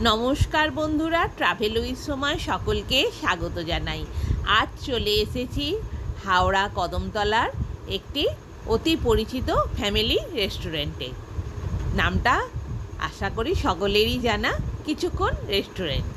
নমস্কার বন্ধুরা, travel with সময় সকলকে স্বাগত জানাই। আজ চলে এসেছি হাওড়া কদমতলার একটি অতি পরিচিত ফ্যামিলি রেস্টুরেন্টে। নামটা আশা করি সকলেরই জানা, কিছুক্ষণ রেস্টুরেন্ট।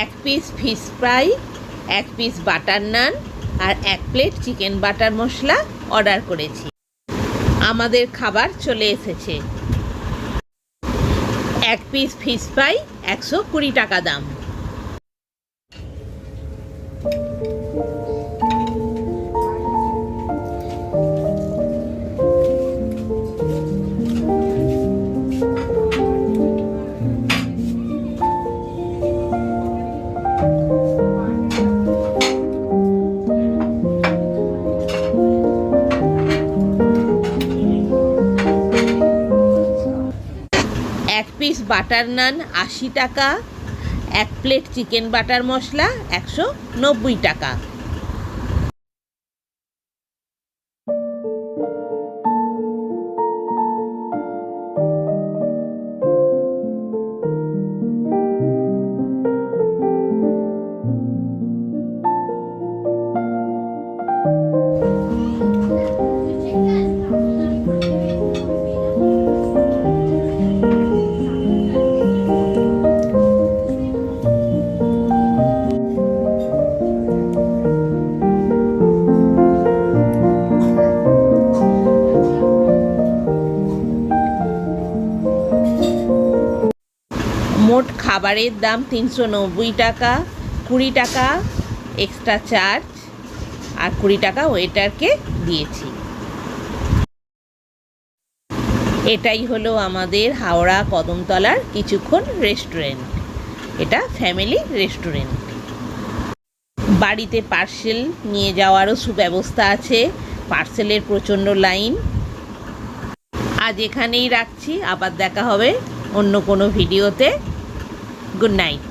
এক পিস ফিশ ফ্রাই, এক পিস বাটার নান আর এক প্লেট চিকেন বাটার মশলা অর্ডার করেছি। আমাদের খাবার চলে এসেছে। এক পিস ফিশ ফ্রাই 120 টাকা দাম। এক পিস বাটার নান 80 টাকা, এক প্লেট চিকেন বাটার মশলা 190 টাকা। মোট খাবারের দাম 390 টাকা, 20 টাকা এক্সট্রা চার্জ আর 20 টাকা ওয়েটারকে দিয়েছি। এটাই হলো আমাদের হাওড়া কদমতলার কিছুক্ষণ রেস্টুরেন্ট। এটা ফ্যামিলি রেস্টুরেন্ট। বাড়িতে পার্সেল নিয়ে যাওয়ারও সুব্যবস্থা আছে। পার্সেলের প্রচণ্ড লাইন। আজ এখানেই রাখছি, আবার দেখা হবে অন্য কোনো ভিডিওতে। Good night.